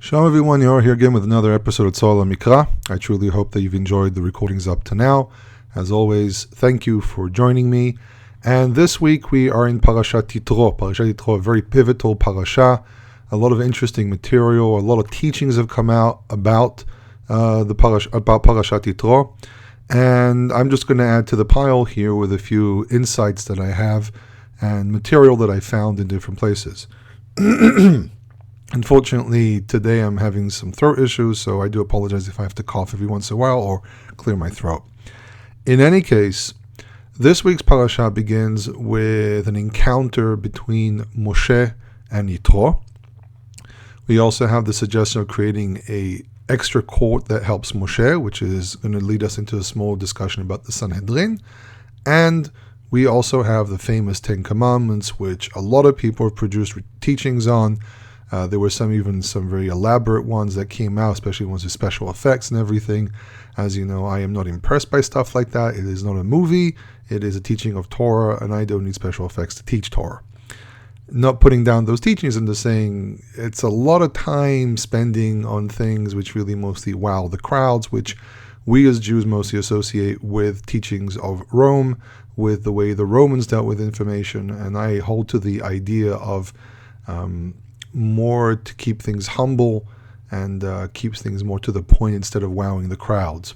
Shalom everyone, you're here again with another episode of Tzol Mikra. I truly hope that you've enjoyed the recordings up to now. As always, thank you for joining me. And this week we are in Parashat Yitro. Parashat Yitro, a very pivotal parasha. A lot of interesting material, a lot of teachings have come out about Parashat Yitro. And I'm just going to add to the pile here with a few insights that I have and material that I found in different places. Unfortunately, today I'm having some throat issues, so I do apologize if I have to cough every once in a while or clear my throat. In any case, this week's parasha begins with an encounter between Moshe and Yitro. We also have the suggestion of creating a extra court that helps Moshe, which is going to lead us into a small discussion about the Sanhedrin. And we also have the famous Ten Commandments, which a lot of people have produced teachings on. There were some very elaborate ones that came out, especially ones with special effects and everything. As you know, I am not impressed by stuff like that. It is not a movie. It is a teaching of Torah, and I don't need special effects to teach Torah. Not putting down those teachings and just saying it's a lot of time spending on things which really mostly wow the crowds, which we as Jews mostly associate with teachings of Rome, with the way the Romans dealt with information. And I hold to the idea of more to keep things humble and keeps things more to the point instead of wowing the crowds.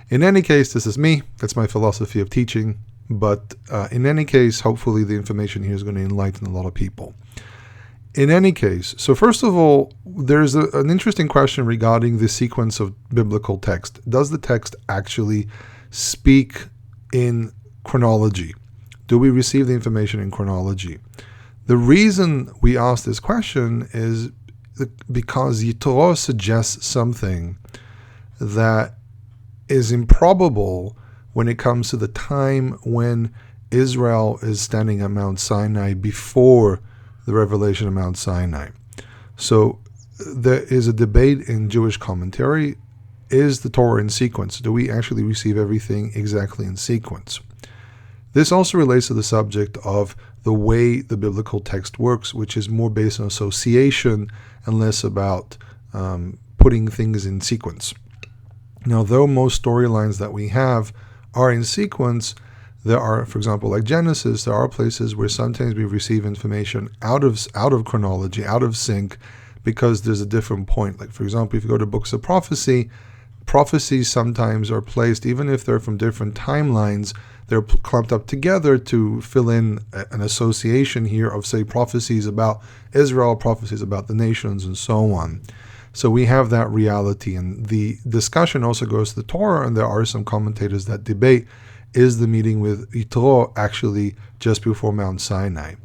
In any case, this is me. That's my philosophy of teaching. But in any case, hopefully the information here is going to enlighten a lot of people. In any case, so first of all, there's an interesting question regarding the sequence of biblical text. Does the text actually speak in chronology? Do we receive the information in chronology? The reason we ask this question is because Yitro suggests something that is improbable when it comes to the time when Israel is standing at Mount Sinai before the revelation of Mount Sinai. So there is a debate in Jewish commentary. Is the Torah in sequence? Do we actually receive everything exactly in sequence? This also relates to the subject of the way the biblical text works, which is more based on association and less about putting things in sequence. Now, though most storylines that we have are in sequence, there are, for example, like Genesis, there are places where sometimes we receive information out of chronology, out of sync, because there's a different point. Like, for example, if you go to books of prophecy, prophecies sometimes are placed, even if they're from different timelines, they're clumped up together to fill in an association here of, say, prophecies about Israel, prophecies about the nations, and so on. So we have that reality. And the discussion also goes to the Torah, and there are some commentators that debate, is the meeting with Yitro actually just before Mount Sinai?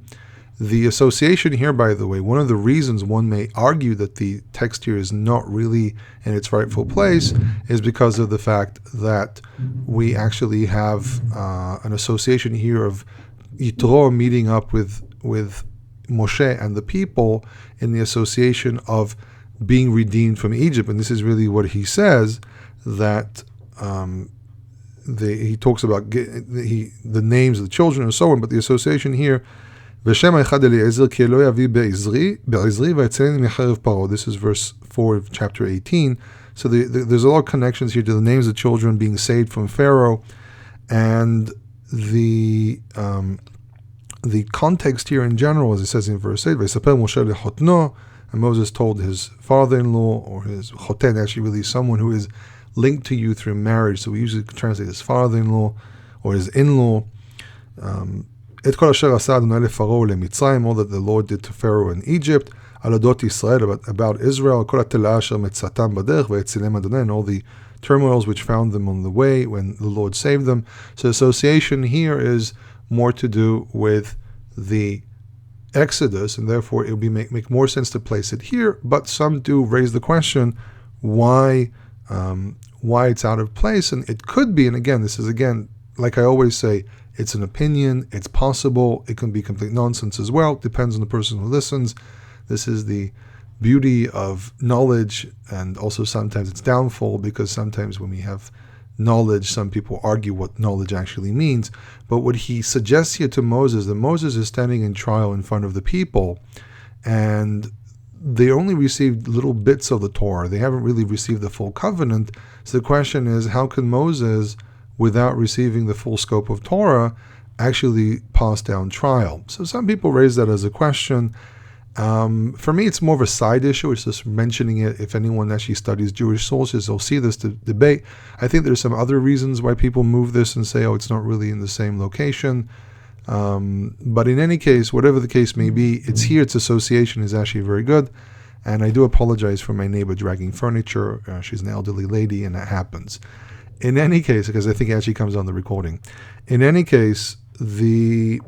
The association here, by the way, one of the reasons one may argue that the text here is not really in its rightful place is because of the fact that we actually have an association here of Yitro meeting up with Moshe and the people in the association of being redeemed from Egypt. And this is really what he says, that he talks about the names of the children and so on, but the association here, this is verse 4 of chapter 18. So there's a lot of connections here to the names of children being saved from Pharaoh, and the context here in general, as it says in verse 8, and Moses told his father-in-law, or his choten, actually really someone who is linked to you through marriage. So we usually translate his father-in-law or his in-law. All that the Lord did to Pharaoh in Egypt, about Israel, and all the turmoils which found them on the way when the Lord saved them. So association here is more to do with the Exodus, and therefore it would make more sense to place it here. But some do raise the question why it's out of place, and it could be. And again, this is like I always say, it's an opinion, it's possible, it can be complete nonsense as well, it depends on the person who listens. This is the beauty of knowledge, and also sometimes its downfall, because sometimes when we have knowledge, some people argue what knowledge actually means. But what he suggests here to Moses, that Moses is standing in trial in front of the people, and they only received little bits of the Torah. They haven't really received the full covenant. So the question is, how can Moses, without receiving the full scope of Torah, actually pass down trial? So some people raise that as a question. For me, it's more of a side issue. It's just mentioning it. If anyone actually studies Jewish sources, they'll see this debate. I think there's some other reasons why people move this and say, oh, it's not really in the same location. But in any case, whatever the case may be, it's here. Its association is actually very good. And I do apologize for my neighbor dragging furniture. She's an elderly lady, and that happens. In any case, because I think it actually comes on the recording. In any case, the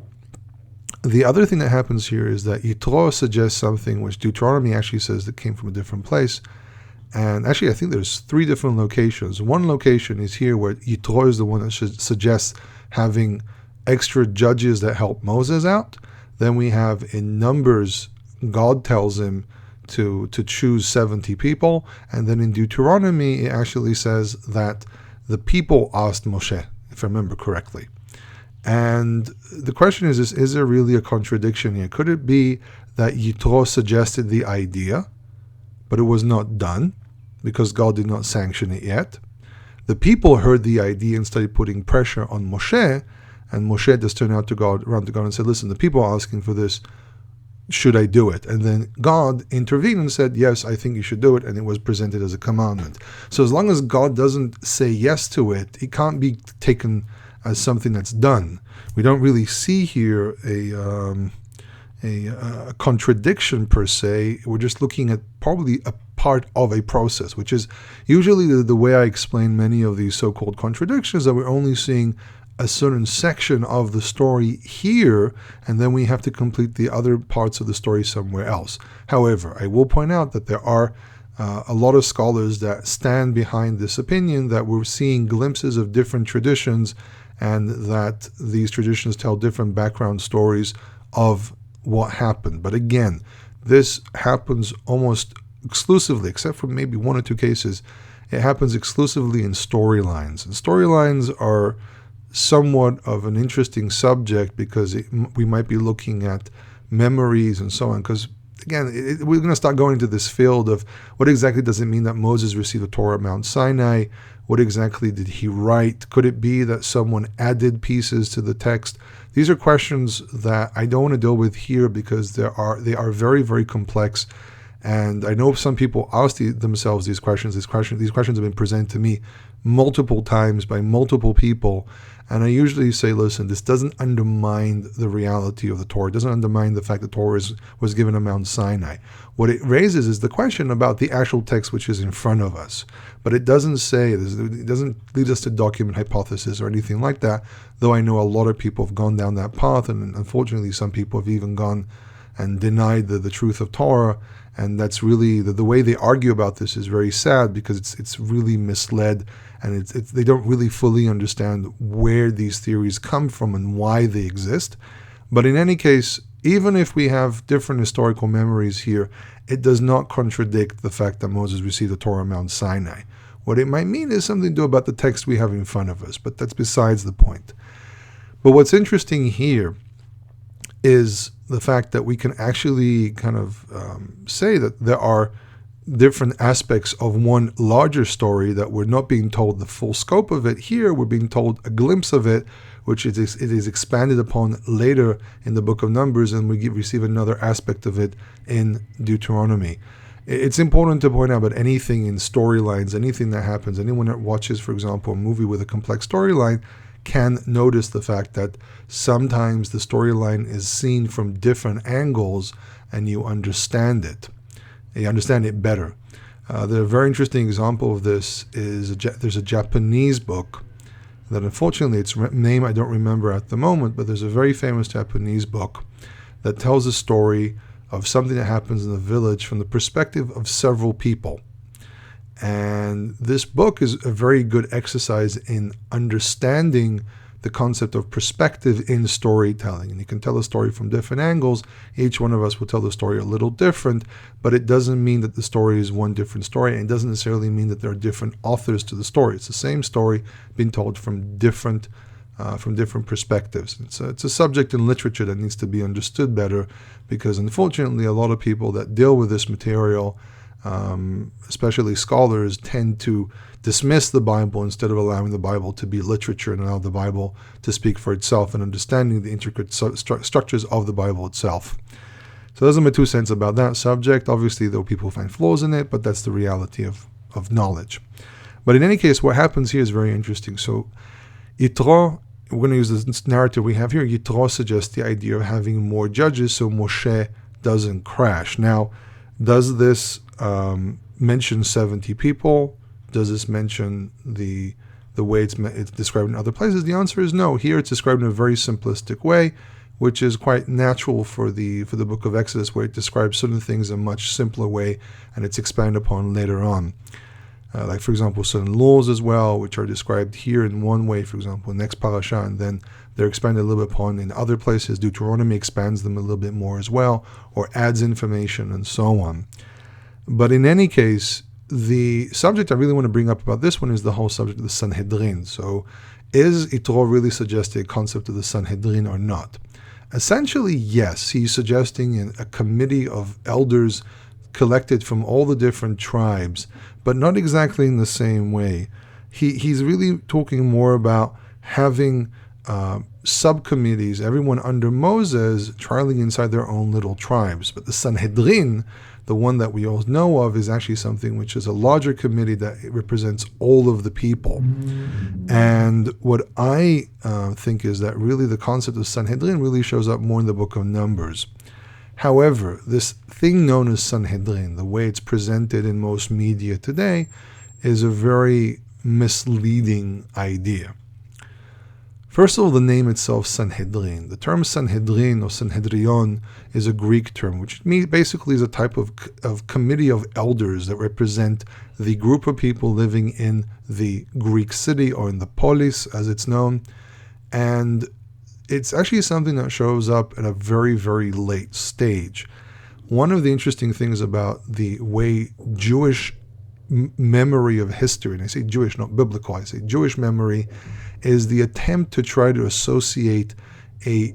other thing that happens here is that Yitro suggests something which Deuteronomy actually says that came from a different place. And actually, I think there's 3 different locations. One location is here where Yitro is the one that suggests having extra judges that help Moses out. Then we have in Numbers, God tells him to choose 70 people. And then in Deuteronomy, it actually says that the people asked Moshe, if I remember correctly. And the question is there really a contradiction here? Could it be that Yitro suggested the idea, but it was not done because God did not sanction it yet? The people heard the idea and started putting pressure on Moshe, and Moshe just turned around to God and said, listen, the people are asking for this. Should I do it? And then God intervened and said, yes, I think you should do it. And it was presented as a commandment. So as long as God doesn't say yes to it, it can't be taken as something that's done. We don't really see here a contradiction per se. We're just looking at probably a part of a process, which is usually the way I explain many of these so-called contradictions, that we're only seeing a certain section of the story here, and then we have to complete the other parts of the story somewhere else. However, I will point out that there are a lot of scholars that stand behind this opinion that we're seeing glimpses of different traditions, and that these traditions tell different background stories of what happened. But again, this happens almost exclusively, except for maybe 1 or 2 cases, it happens exclusively in storylines. And storylines are somewhat of an interesting subject because we might be looking at memories and so on. Because again, we're going to start going into this field of what exactly does it mean that Moses received the Torah at Mount Sinai? What exactly did he write? Could it be that someone added pieces to the text? These are questions that I don't want to deal with here because they are very, very complex. And I know some people ask themselves these questions. These questions have been presented to me multiple times by multiple people. And I usually say, listen, this doesn't undermine the reality of the Torah. It doesn't undermine the fact that Torah was given at Mount Sinai. What it raises is the question about the actual text which is in front of us. But it doesn't it doesn't lead us to document hypothesis or anything like that, though I know a lot of people have gone down that path, and unfortunately some people have even gone and denied the truth of Torah. And that's really, the way they argue about this is very sad because it's really misled, and they don't really fully understand where these theories come from and why they exist. But in any case, even if we have different historical memories here, it does not contradict the fact that Moses received the Torah on Mount Sinai. What it might mean is something to do about the text we have in front of us, but that's besides the point. But what's interesting here is the fact that we can actually kind of say that there are different aspects of one larger story that we're not being told the full scope of it. Here we're being told a glimpse of it, which it is expanded upon later in the book of Numbers, and we receive another aspect of it in Deuteronomy. It's important to point out about anything in storylines, anything that happens, anyone that watches, for example, a movie with a complex storyline can notice the fact that sometimes the storyline is seen from different angles and you understand it. You understand it better. The very interesting example of this is there's a Japanese book that, unfortunately, its name I don't remember at the moment, but there's a very famous Japanese book that tells a story of something that happens in the village from the perspective of several people. And this book is a very good exercise in understanding the concept of perspective in storytelling. And you can tell a story from different angles. Each one of us will tell the story a little different, but it doesn't mean that the story is one different story, and it doesn't necessarily mean that there are different authors to the story. It's the same story being told from different from different perspectives. It's a subject in literature that needs to be understood better, because unfortunately a lot of people that deal with this material, especially scholars, tend to dismiss the Bible instead of allowing the Bible to be literature and allow the Bible to speak for itself and understanding the intricate structures of the Bible itself. So those are my 2 cents about that subject. Obviously, though, people find flaws in it, but that's the reality of knowledge. But in any case, what happens here is very interesting. So Yitro, we're going to use this narrative we have here. Yitro suggests the idea of having more judges so Moshe doesn't crash. Now, does this mention 70 people? Does this mention the way it's described in other places? The answer is no. Here it's described in a very simplistic way, which is quite natural for the book of Exodus, where it describes certain things in a much simpler way, and it's expanded upon later on. Like, for example, certain laws as well, which are described here in one way, for example, next parasha, and then they're expanded a little bit upon in other places. Deuteronomy expands them a little bit more as well, or adds information and so on. But in any case, the subject I really want to bring up about this one is the whole subject of the Sanhedrin. So is Yitro really suggesting a concept of the Sanhedrin or not? Essentially, yes. He's suggesting a committee of elders collected from all the different tribes, but not exactly in the same way. He's really talking more about having subcommittees, everyone under Moses, trialing inside their own little tribes. But the Sanhedrin, the one that we all know of, is actually something which is a larger committee that represents all of the people. And what I think is that really the concept of Sanhedrin really shows up more in the book of Numbers. However, this thing known as Sanhedrin, the way it's presented in most media today, is a very misleading idea. First of all, the name itself, Sanhedrin. The term Sanhedrin or Sanhedrion is a Greek term, which basically is a type of committee of elders that represent the group of people living in the Greek city, or in the polis, as it's known. And it's actually something that shows up at a very, very late stage. One of the interesting things about the way Jewish memory of history, and I say Jewish, not biblical, I say Jewish memory, is the attempt to try to associate a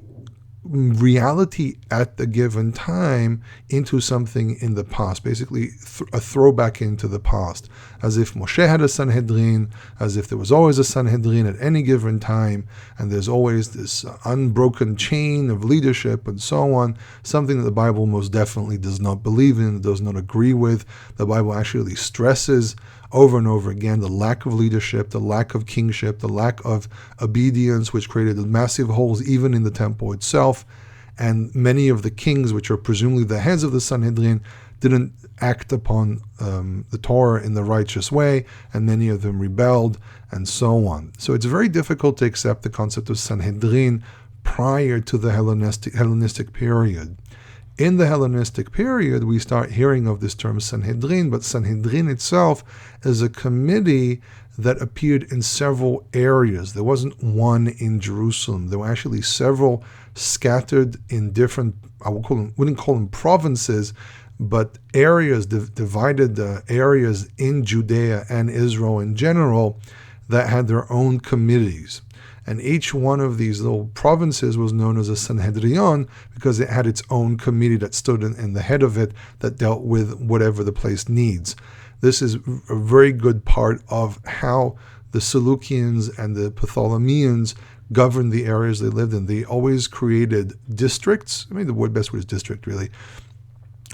reality at the given time into something in the past, basically a throwback into the past, as if Moshe had a Sanhedrin, as if there was always a Sanhedrin at any given time, and there's always this unbroken chain of leadership and so on, something that the Bible most definitely does not believe in, does not agree with. The Bible actually stresses over and over again the lack of leadership, the lack of kingship, the lack of obedience, which created massive holes even in the temple itself. And many of the kings, which are presumably the heads of the Sanhedrin, didn't act upon the Torah in the righteous way, and many of them rebelled, and so on. So it's very difficult to accept the concept of Sanhedrin prior to the Hellenistic period. In the Hellenistic period, we start hearing of this term Sanhedrin, but Sanhedrin itself is a committee that appeared in several areas. There wasn't one in Jerusalem. There were actually several scattered in different, wouldn't call them provinces, but areas, divided areas in Judea and Israel in general, that had their own committees. And each one of these little provinces was known as a Sanhedrion because it had its own committee that stood in the head of it that dealt with whatever the place needs. This is a very good part of how the Seleucians and the Ptolemies governed the areas they lived in. They always created districts. I mean, the best word is district, really.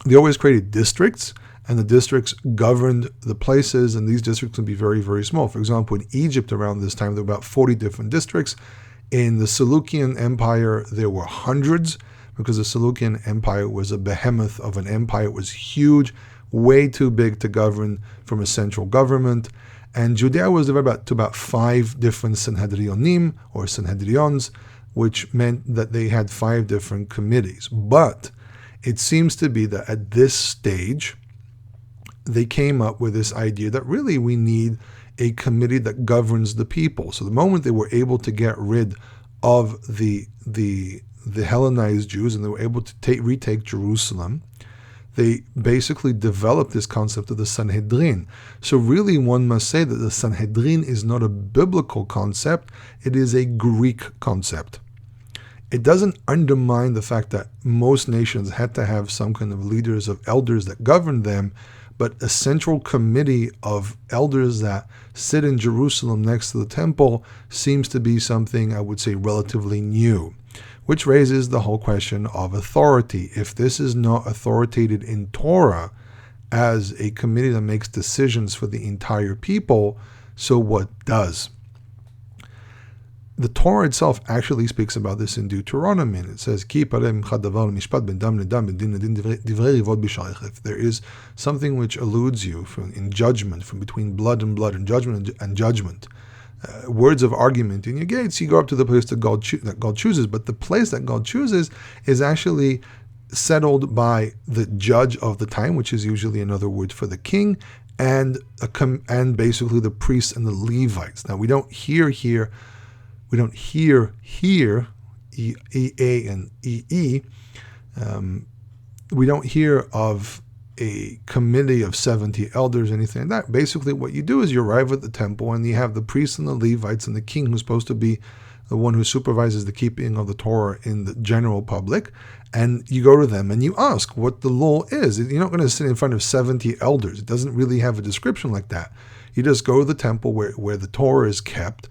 They always created districts, and the districts governed the places, and these districts would be very, very small. For example, in Egypt around this time, there were about 40 different districts. In the Seleucian Empire, there were hundreds, because the Seleucian Empire was a behemoth of an empire. It was huge, way too big to govern from a central government. And Judea was divided to about 5 different Sanhedrionim, or Sanhedrions, which meant that they had 5 different committees. But it seems to be that at this stage, they came up with this idea that really we need a committee that governs the people. So the moment they were able to get rid of the Hellenized Jews, and they were able to retake Jerusalem, they basically developed this concept of the Sanhedrin. So really one must say that the Sanhedrin is not a biblical concept, it is a Greek concept. It doesn't undermine the fact that most nations had to have some kind of leaders of elders that governed them, but a central committee of elders that sit in Jerusalem next to the temple seems to be something I would say relatively new, which raises the whole question of authority. If this is not authoritated in Torah as a committee that makes decisions for the entire people, so what does? The Torah itself actually speaks about this in Deuteronomy. It says, if there is something which eludes you in judgment, from between blood and blood, and judgment, words of argument in your gates, you go up to the place that God chooses. But the place that God chooses is actually settled by the judge of the time, which is usually another word for the king, and basically the priests and the Levites. Now, we don't hear here, E-A and E-E, we don't hear of a committee of 70 elders, anything like that. Basically, what you do is you arrive at the temple and you have the priests and the Levites and the king, who's supposed to be the one who supervises the keeping of the Torah in the general public, and you go to them and you ask what the law is. You're not going to sit in front of 70 elders. It doesn't really have a description like that. You just go to the temple where the Torah is kept.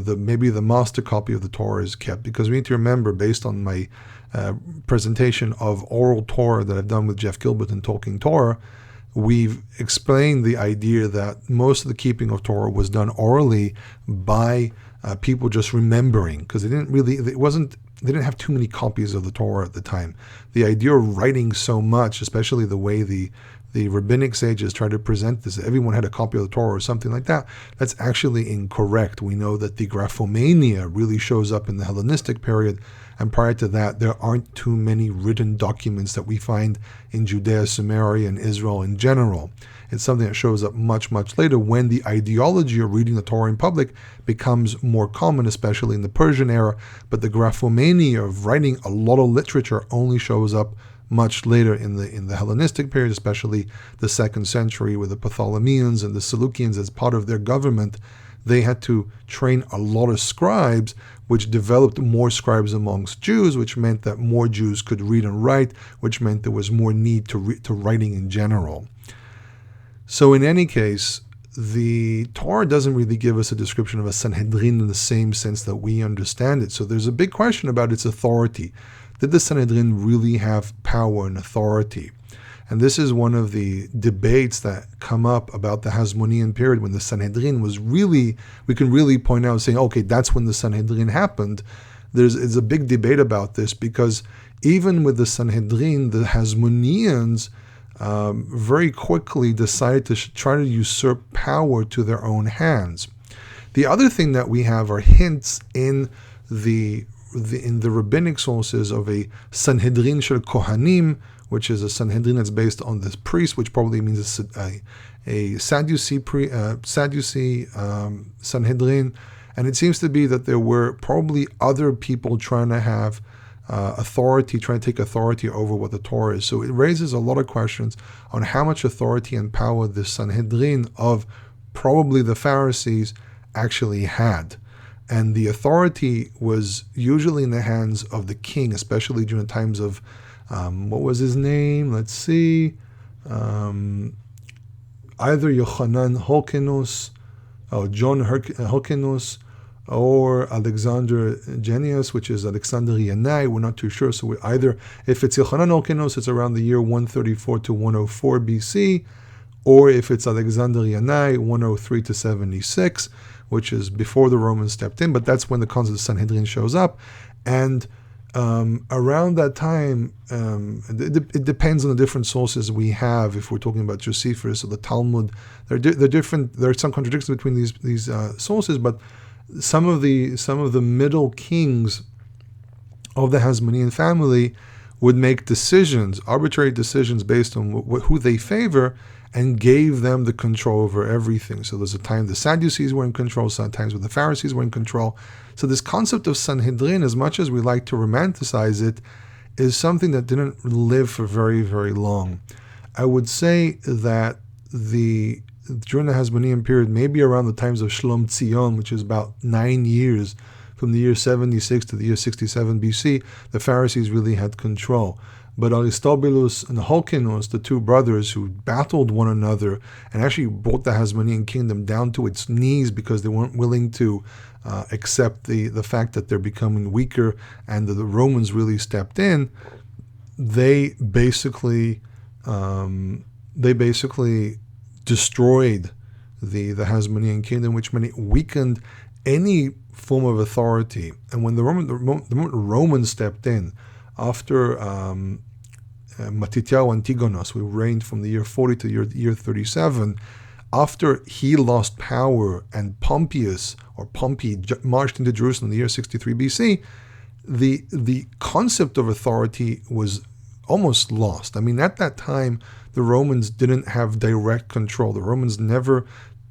Maybe the master copy of the Torah is kept, because we need to remember, based on my presentation of oral Torah that I've done with Jeff Gilbert and Talking Torah, we've explained the idea that most of the keeping of Torah was done orally by people just remembering, because they didn't have too many copies of the Torah at the time. The idea of writing so much, especially the way the rabbinic sages try to present this, everyone had a copy of the Torah or something like that, that's actually incorrect. We know that the graphomania really shows up in the Hellenistic period, and prior to that, there aren't too many written documents that we find in Judea, Samaria, and Israel in general. It's something that shows up much, much later, when the ideology of reading the Torah in public becomes more common, especially in the Persian era. But the graphomania of writing a lot of literature only shows up much later in the Hellenistic period, especially the 2nd century, with the Ptolemies and the Seleucians as part of their government. They had to train a lot of scribes, which developed more scribes amongst Jews, which meant that more Jews could read and write, which meant there was more need to writing in general. So in any case, the Torah doesn't really give us a description of a Sanhedrin in the same sense that we understand it. So there's a big question about its authority. Did the Sanhedrin really have power and authority? And this is one of the debates that come up about the Hasmonean period, when the Sanhedrin was really, we can really point out, saying, okay, that's when the Sanhedrin happened. There's a big debate about this, because even with the Sanhedrin, the Hasmoneans very quickly decided to try to usurp power to their own hands. The other thing that we have are hints in the rabbinic sources of a Sanhedrin shel Kohanim, which is a Sanhedrin that's based on this priest, which probably means a Sadducee Sanhedrin. And it seems to be that there were probably other people trying to have authority, trying to take authority over what the Torah is. So it raises a lot of questions on how much authority and power this Sanhedrin of probably the Pharisees actually had. And the authority was usually in the hands of the king, especially during times of, what was his name? Let's see. Either Yochanan Hyrcanus, or John Hyrcanus, or Alexander Genius, which is Alexander Yanai. We're not too sure. So either, if it's Yochanan Hyrcanus, it's around the year 134 to 104 BC, or if it's Alexander Yanai, 103 to 76, which is before the Romans stepped in, but that's when the concept of Sanhedrin shows up. And around that time, it depends on the different sources we have. If we're talking about Josephus or the Talmud, they're different. There are some contradictions between these sources, but some of the middle kings of the Hasmonean family would make decisions, arbitrary decisions, based on who they favor, and gave them the control over everything. So there's a time the Sadducees were in control, sometimes when the Pharisees were in control. So this concept of Sanhedrin, as much as we like to romanticize it, is something that didn't live for very, very long. I would say that during the Hasmonean period, maybe around the times of Shlom Tzion, which is about 9 years, from the year 76 to the year 67 BC, the Pharisees really had control. But Aristobulus and Hyrcanus, the two brothers who battled one another and actually brought the Hasmonean kingdom down to its knees because they weren't willing to accept the fact that they're becoming weaker and the Romans really stepped in, they basically destroyed the Hasmonean kingdom, which meant it weakened any form of authority. And when the Romans stepped in, after Matityahu Antigonus, who reigned from the year 40 to the year 37, after he lost power and Pompey marched into Jerusalem in the year 63 BC, the concept of authority was almost lost. I mean, at that time, the Romans didn't have direct control. The Romans never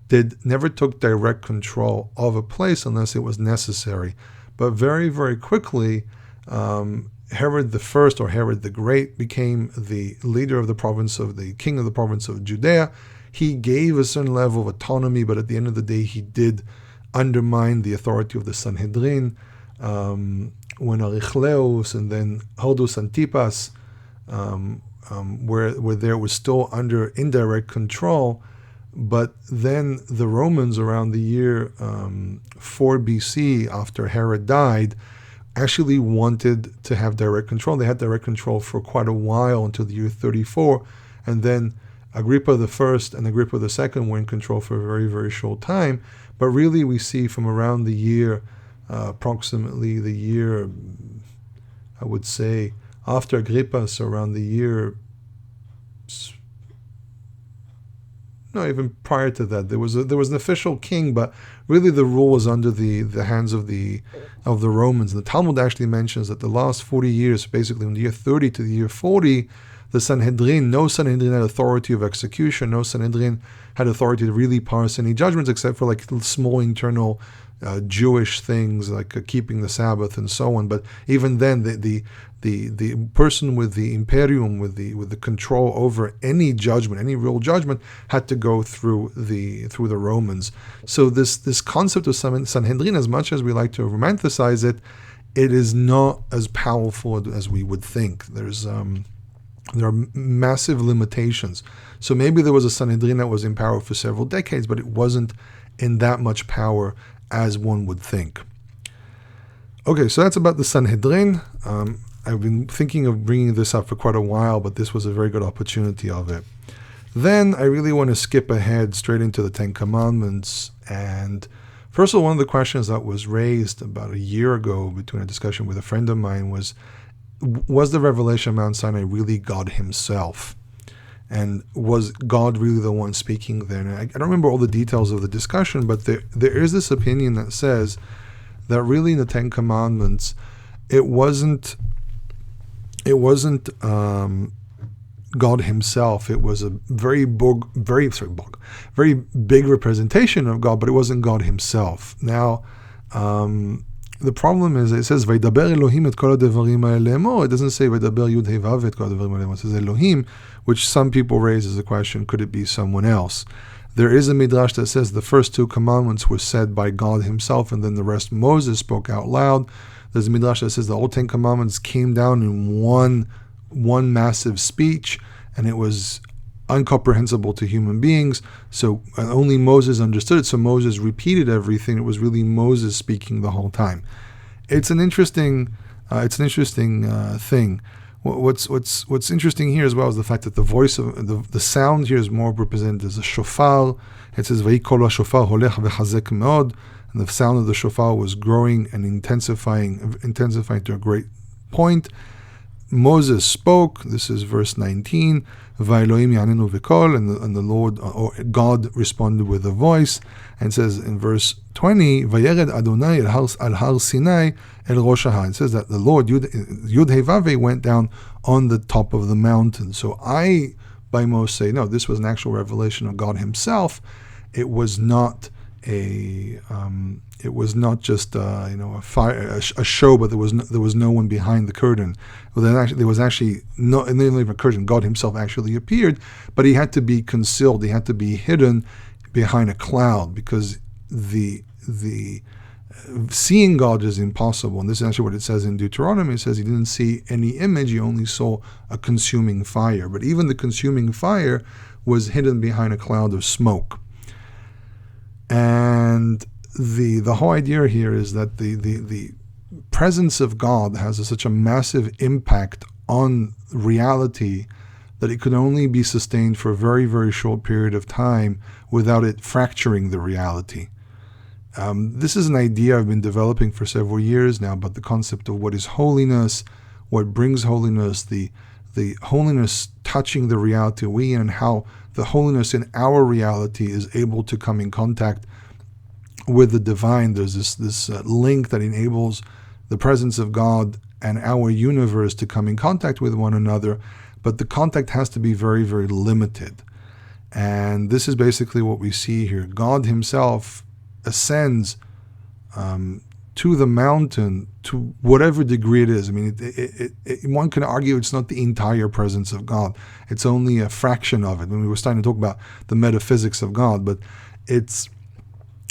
took direct control of a place unless it was necessary. But very, very quickly, Herod the First, or Herod the Great, became the leader of the king of the province of Judea. He gave a certain level of autonomy, but at the end of the day, he did undermine the authority of the Sanhedrin. When Arichleus and then Hordus Antipas where there was still under indirect control, but then the Romans around the year 4 BC, after Herod died, actually wanted to have direct control. They had direct control for quite a while until the year 34, and then Agrippa I and Agrippa II were in control for a very, very short time. But really we see from around the year, approximately the year, I would say, after Agrippa, so around the year, no, even prior to that, there was an official king, but really the rule was under the hands of the Romans. And the Talmud actually mentions that the last 40 years, basically from the year 30 to the year 40, the Sanhedrin, no Sanhedrin had authority of execution, no Sanhedrin had authority to really pass any judgments except for like small internal Jewish things like keeping the Sabbath and so on. But even then, the person with the imperium, with the control over any judgment, any real judgment, had to go through the Romans. So this concept of Sanhedrin, as much as we like to romanticize it, it is not as powerful as we would think. There are massive limitations. So maybe there was a Sanhedrin that was in power for several decades, but it wasn't in that much power as one would think. Okay, so that's about the Sanhedrin. I've been thinking of bringing this up for quite a while, but this was a very good opportunity of it. Then I really want to skip ahead straight into the Ten Commandments. And first of all, one of the questions that was raised about a year ago between a discussion with a friend of mine was the revelation of Mount Sinai really God himself? And was God really the one speaking there? And I don't remember all the details of the discussion, but there is this opinion that says that really in the Ten Commandments, it wasn't God himself. It was a very big representation of God, but it wasn't God himself. Now, the problem is it says Vaydaber Elohim et kol hadevarim ha'eleh lemor. It doesn't say Vaydaber Yud Hei Vav et kol hadevarim ha'eleh lemor. It says Elohim, which some people raise as a question: could it be someone else? There is a midrash that says the first two commandments were said by God himself, and then the rest Moses spoke out loud. There's a midrash that says the old Ten Commandments came down in one massive speech, and it was incomprehensible to human beings, so only Moses understood it, so Moses repeated everything. It was really Moses speaking the whole time. It's an interesting thing. What's interesting here as well is the fact that the voice of the sound here is more represented as a shofar. It says Vayikol hashofar holech vechazek meod, and the sound of the shofar was growing and intensifying to a great point. Moses spoke. This is verse 19. Va'Elohim yanenu v'kol, and the Lord, or God, responded with a voice. And it says in verse 20, Vayered Adonai al har Sinai el rosh har. It says that the Lord Yud Hei Vav went down on the top of the mountain. So I, by most, say no. This was an actual revelation of God Himself. It was not it was not just a show, but there was no one behind the curtain. Well, there was actually not even a curtain. God Himself actually appeared, but He had to be concealed. He had to be hidden behind a cloud, because the seeing God is impossible. And this is actually what it says in Deuteronomy. It says He didn't see any image; He only saw a consuming fire. But even the consuming fire was hidden behind a cloud of smoke. And the whole idea here is that the presence of God has such a massive impact on reality that it could only be sustained for a very, very short period of time without it fracturing the reality. This is an idea I've been developing for several years now, but the concept of what is holiness, what brings holiness, the holiness touching the reality we in, and how the holiness in our reality is able to come in contact with the divine. There's this link that enables the presence of God and our universe to come in contact with one another, but the contact has to be very, very limited. And this is basically what we see here. God Himself ascends to the mountain to whatever degree it is. I mean, one can argue it's not the entire presence of God. It's only a fraction of it. When we were starting to talk about the metaphysics of God, but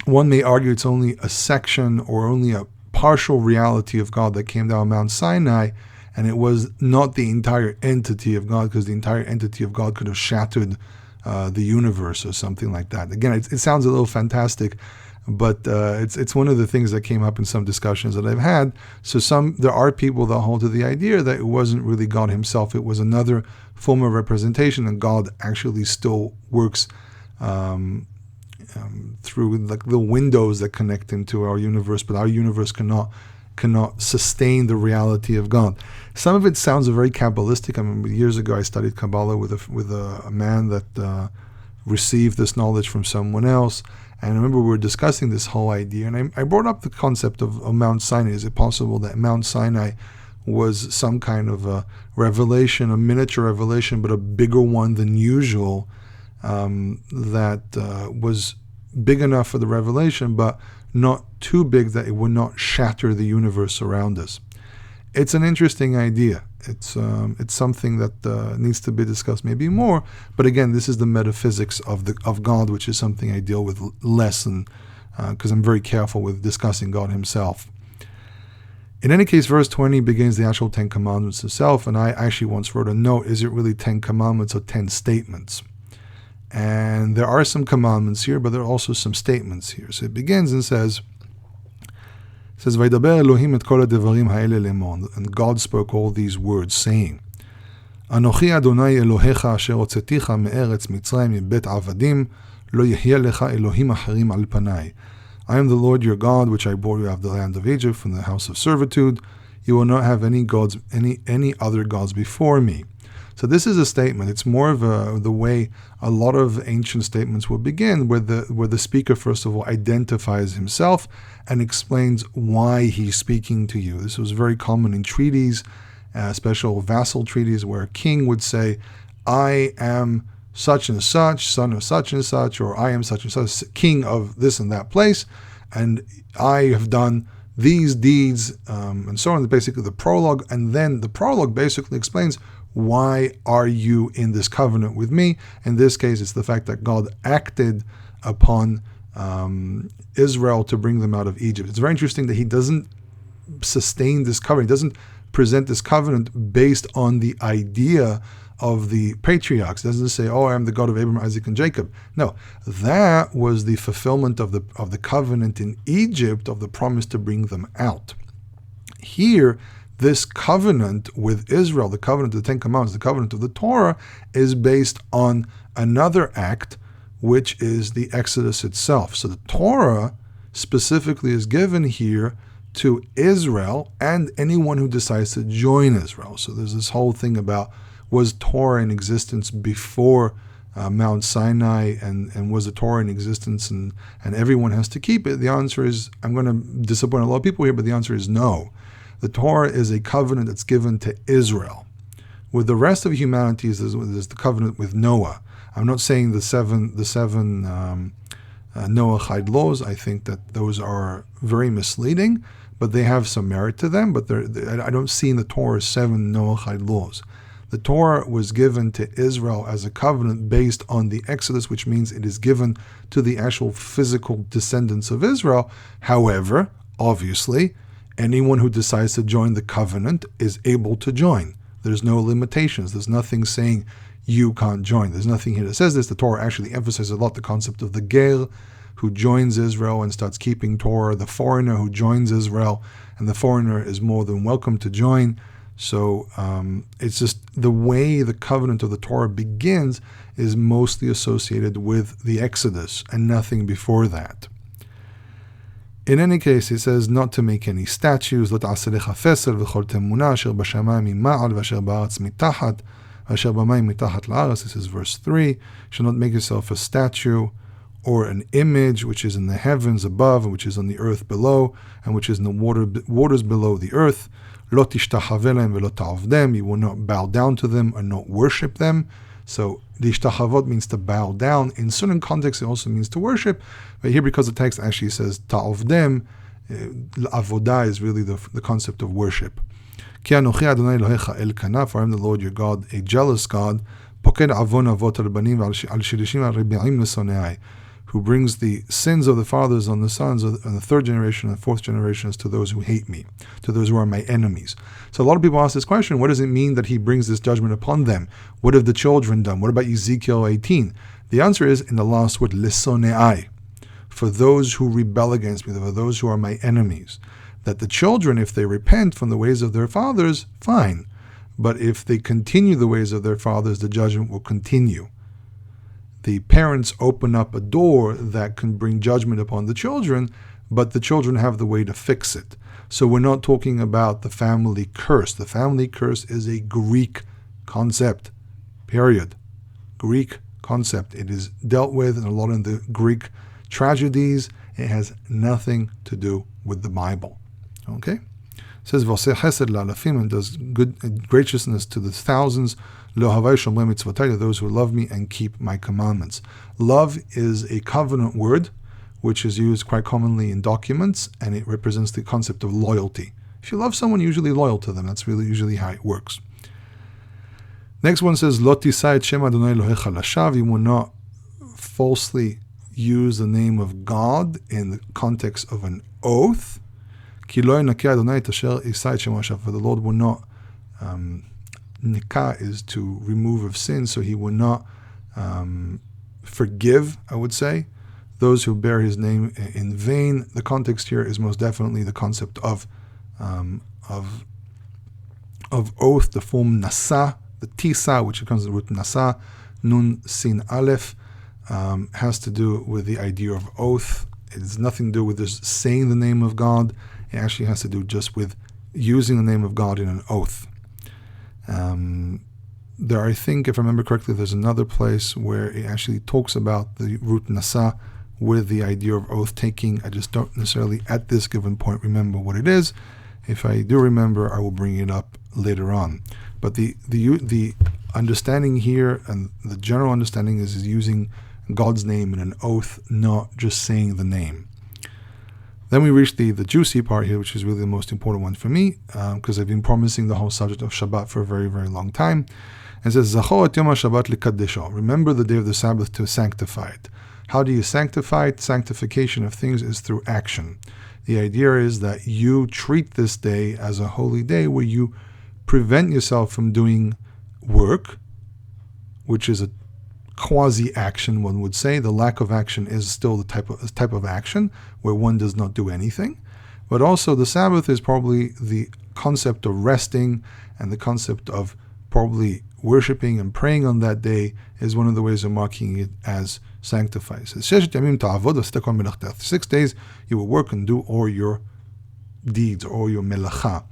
one may argue it's only a section or only a partial reality of God that came down Mount Sinai, and it was not the entire entity of God, because the entire entity of God could have shattered the universe or something like that. Again, it sounds a little fantastic, but it's one of the things that came up in some discussions that I've had. So there are people that hold to the idea that it wasn't really God Himself, it was another form of representation, and God actually still works through like the windows that connect into our universe, but our universe cannot sustain the reality of God. Some of it sounds very Kabbalistic. I mean, years ago I studied Kabbalah with a man that received this knowledge from someone else. And I remember we were discussing this whole idea, and I brought up the concept of Mount Sinai. Is it possible that Mount Sinai was some kind of a revelation, a miniature revelation, but a bigger one than usual, that was big enough for the revelation, but not too big that it would not shatter the universe around us? It's an interesting idea. It's something that needs to be discussed maybe more. But again, this is the metaphysics of God, which is something I deal with less, because I'm very careful with discussing God Himself. In any case, verse 20 begins the actual 10 Commandments itself, and I actually once wrote a note: is it really 10 commandments or 10 statements? And there are some commandments here, but there are also some statements here. So it begins and says, "Vaydaber Elohim et kol hadevarim ha'ele lemon," and God spoke all these words, saying, "Anochi Adonai Elohecha asher hotzeticha me'eretz Mitzrayim mibet avadim, lo yehye lecha Elohim acharim al panai. I am the Lord your God, which I brought you out of the land of Egypt, from the house of servitude. You will not have any gods, any other gods before me." So this is a statement. It's more of the way a lot of ancient statements will begin, where the speaker first of all identifies himself and explains why he's speaking to you. This was very common in treaties, special vassal treaties, where a king would say, "I am such and such, son of such and such," or "I am such and such, king of this and that place, and I have done these deeds," and so on. Basically the prologue, and then the prologue basically explains, why are you in this covenant with me? In this case, it's the fact that God acted upon Israel to bring them out of Egypt. It's very interesting that He doesn't sustain this covenant. He doesn't present this covenant based on the idea of the patriarchs. It doesn't say, "Oh, I am the God of Abraham, Isaac, and Jacob." No, that was the fulfillment of the covenant in Egypt, of the promise to bring them out. Here, this covenant with Israel, the covenant of the 10 Commandments, the covenant of the Torah, is based on another act, which is the Exodus itself. So the Torah specifically is given here to Israel and anyone who decides to join Israel. So there's this whole thing about, was Torah in existence before Mount Sinai, and was the Torah in existence and everyone has to keep it? The answer is, I'm going to disappoint a lot of people here, but the answer is no. The Torah is a covenant that's given to Israel. With the rest of humanity, there's the covenant with Noah. I'm not saying the seven Noahide laws. I think that those are very misleading, but they have some merit to them. But I don't see in the Torah 7 Noahide laws. The Torah was given to Israel as a covenant based on the Exodus, which means it is given to the actual physical descendants of Israel. However, obviously, anyone who decides to join the covenant is able to join. There's no limitations. There's nothing saying you can't join. There's nothing here that says this. The Torah actually emphasizes a lot the concept of the Ger, who joins Israel and starts keeping Torah, the foreigner who joins Israel, and the foreigner is more than welcome to join. So it's just the way the covenant of the Torah begins is mostly associated with the Exodus and nothing before that. In any case, it says not to make any statues. This is verse 3. Shall not make yourself a statue or an image which is in the heavens above, and which is on the earth below, and which is in the waters below the earth. You will not bow down to them or not worship them. So the ishtachavot means to bow down. In certain contexts, it also means to worship. But here, because the text actually says ta'ovdem, avodah is really the concept of worship. For I am the Lord your God, a jealous God, who brings the sins of the fathers on the sons, and the third generation and fourth generations to those who hate me, to those who are my enemies. So a lot of people ask this question, what does it mean that he brings this judgment upon them? What have the children done? What about Ezekiel 18? The answer is in the last word, lisoneai, for those who rebel against me, for those who are my enemies. That the children, if they repent from the ways of their fathers, fine. But if they continue the ways of their fathers, the judgment will continue. The parents open up a door that can bring judgment upon the children, but the children have the way to fix it. So we're not talking about the family curse. The family curse is a Greek concept, period. Greek concept. It is dealt with in a lot of the Greek tragedies. It has nothing to do with the Bible. Okay? It says, V'oseh chesed la'alafim, and does good graciousness to the thousands, those who love me and keep my commandments. Love is a covenant word which is used quite commonly in documents, and it represents the concept of loyalty. If you love someone, you're usually loyal to them. That's really usually how it works. Next one says, Lo tisai et shem Adonai Elohecha lashav. You will not falsely use the name of God in the context of an oath. Ki lo yinakeh Adonai et asher isai et shemo lashav. For the Lord will not nikah is to remove of sin, so he will not forgive, I would say, those who bear his name in vain. The context here is most definitely the concept of oath, the form nasa, the tisa, which comes from the root nasa, nun sin aleph, has to do with the idea of oath. It has nothing to do with just saying the name of God. It actually has to do just with using the name of God in an oath. There, I think, if I remember correctly, there's another place where it actually talks about the root nasa with the idea of oath-taking. I just don't necessarily, at this given point, remember what it is. If I do remember, I will bring it up later on. But the understanding here, and the general understanding is using God's name in an oath, not just saying the name. Then we reach the juicy part here, which is really the most important one for me, because I've been promising the whole subject of Shabbat for a very, very long time. It says, Zachor et yom ha-Shabbat likadesho. Remember the day of the Sabbath to sanctify it. How do you sanctify it? Sanctification of things is through action. The idea is that you treat this day as a holy day where you prevent yourself from doing work, which is a quasi-action, one would say. The lack of action is still the type of action where one does not do anything. But also the Sabbath is probably the concept of resting, and the concept of probably worshiping and praying on that day is one of the ways of marking it as sanctified. So 6 days you will work and do all your deeds, or your melacha.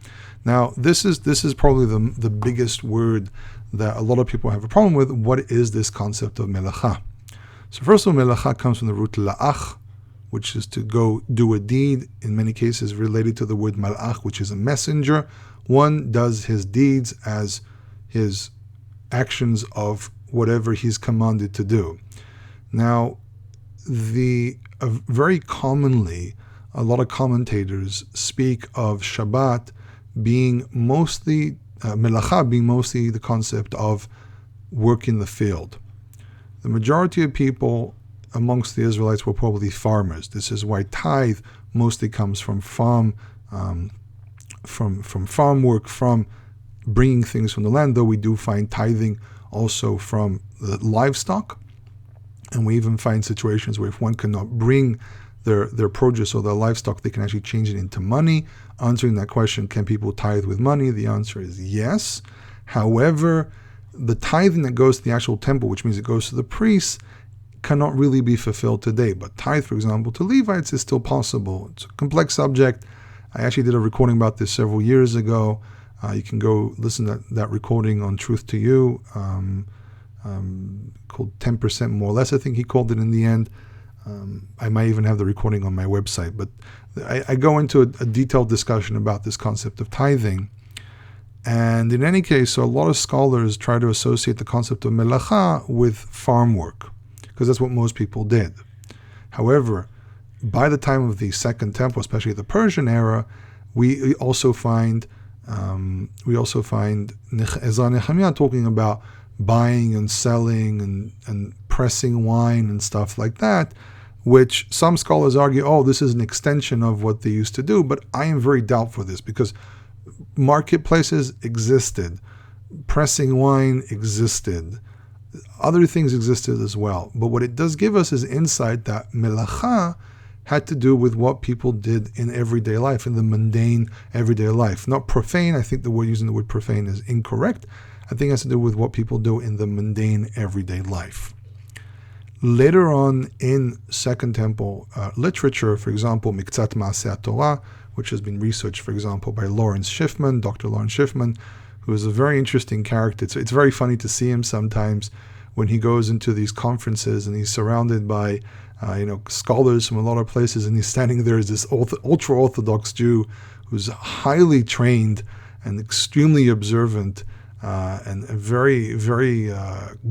Now this is probably the biggest word that a lot of people have a problem with. What is this concept of melacha? So first of all, melacha comes from the root la'ach, which is to go do a deed, in many cases related to the word malach, which is a messenger. One does his deeds as his actions of whatever he's commanded to do. Now, the very commonly, a lot of commentators speak of Shabbat being mostly, melacha being mostly the concept of work in the field. The majority of people amongst the Israelites were probably farmers. This is why tithe mostly comes from farm work, from bringing things from the land, though we do find tithing also from the livestock. And we even find situations where if one cannot bring their produce or their livestock, they can actually change it into money. Answering that question, can people tithe with money? The answer is yes. However, the tithing that goes to the actual temple, which means it goes to the priests, cannot really be fulfilled today. But tithe, for example, to Levites is still possible. It's a complex subject. I actually did a recording about this several years ago. You can go listen to that recording on Truth to You, called 10% More or Less, I think he called it in the end. I might even have the recording on my website. But I go into a detailed discussion about this concept of tithing. And in any case, so a lot of scholars try to associate the concept of melacha with farm work, because that's what most people did. However, by the time of the Second Temple, especially the Persian era, we also find Ezra Nehemiah talking about buying and selling and pressing wine and stuff like that, which some scholars argue, this is an extension of what they used to do. But I am very doubtful of this, because marketplaces existed, pressing wine existed, other things existed as well. But what it does give us is insight that melacha had to do with what people did in everyday life, in the mundane everyday life. Not profane. I think using the word profane is incorrect. I think it has to do with what people do in the mundane everyday life. Later on in Second Temple literature, for example, Miktzat Maaseh Torah, which has been researched, for example, by Dr. Lawrence Schiffman, who is a very interesting character. It's very funny to see him sometimes when he goes into these conferences and he's surrounded by scholars from a lot of places, and he's standing there as this ultra-Orthodox Jew who's highly trained and extremely observant and very, very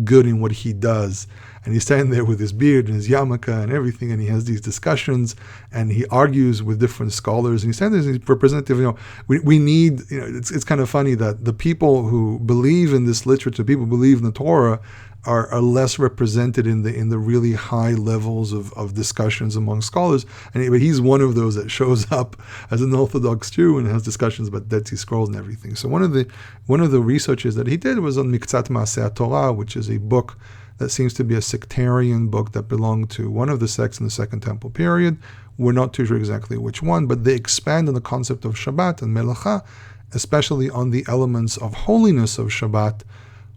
good in what he does. And he's standing there with his beard and his yarmulke and everything, and he has these discussions, and he argues with different scholars, and he's standing there as representative. We need, it's kind of funny that the people who believe in this literature, people who believe in the Torah, are less represented in the really high levels of discussions among scholars. But he's one of those that shows up as an Orthodox Jew and has discussions about Dead Sea Scrolls and everything. So one of the researches that he did was on Miktzat Maaseh Torah, which is a book that seems to be a sectarian book that belonged to one of the sects in the Second Temple period. We're not too sure exactly which one, but they expand on the concept of Shabbat and Melacha, especially on the elements of holiness of Shabbat,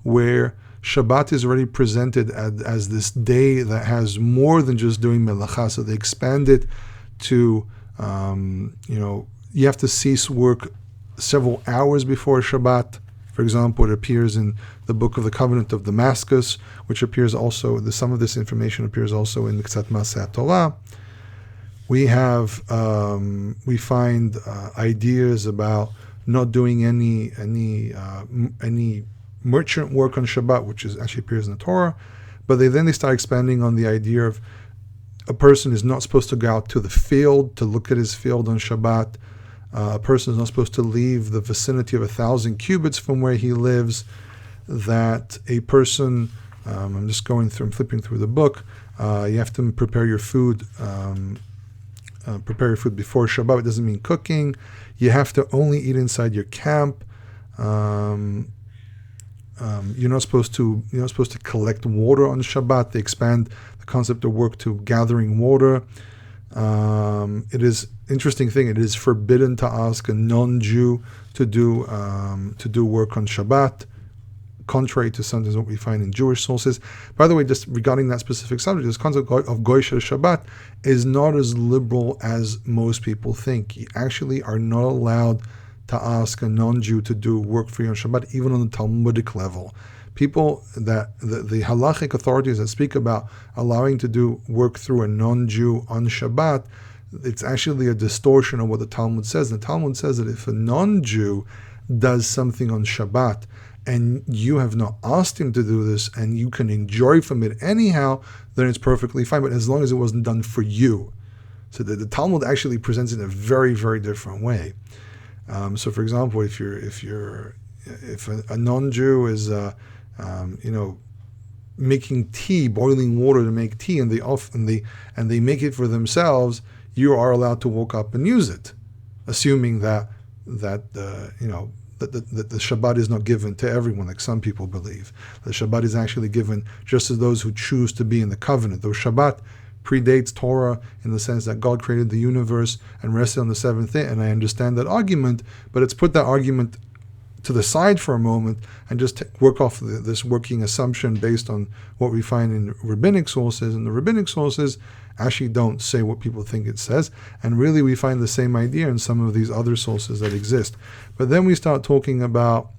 where Shabbat is already presented as this day that has more than just doing Melacha. So they expand it to, you have to cease work several hours before Shabbat. For example, it appears in the Book of the Covenant of Damascus, which appears also, some of this information appears also in Miktzat Maaseh Torah. We find ideas about not doing any merchant work on Shabbat, which actually appears in the Torah. But they start expanding on the idea of a person is not supposed to go out to the field to look at his field on Shabbat. A person is not supposed to leave the vicinity of 1,000 cubits from where he lives. That a person, I'm flipping through the book. You have to prepare your food. Prepare your food before Shabbat. It doesn't mean cooking. You have to only eat inside your camp. You're not supposed to collect water on Shabbat. They expand the concept of work to gathering water. It is interesting thing. It is forbidden to ask a non-Jew to do work on Shabbat, contrary to sometimes what we find in Jewish sources. By the way, just regarding that specific subject, this concept of Goy Shel Shabbat is not as liberal as most people think. You actually are not allowed to ask a non-Jew to do work for you on Shabbat, even on the Talmudic level. People that the halachic authorities that speak about allowing to do work through a non-Jew on Shabbat, it's actually a distortion of what the Talmud says. The Talmud says that if a non-Jew does something on Shabbat and you have not asked him to do this, and you can enjoy from it anyhow, then it's perfectly fine. But as long as it wasn't done for you. So the Talmud actually presents it in a very, very different way. So, for example, if a non-Jew is, making tea, boiling water to make tea, and they make it for themselves, you are allowed to walk up and use it, assuming that the Shabbat is not given to everyone, like some people believe. The Shabbat is actually given just to those who choose to be in the covenant. Though Shabbat predates Torah in the sense that God created the universe and rested on the seventh day, and I understand that argument, but let's put that argument to the side for a moment and just work off this working assumption based on what we find in rabbinic sources. And the rabbinic sources actually don't say what people think it says, and really we find the same idea in some of these other sources that exist. But then we start talking about,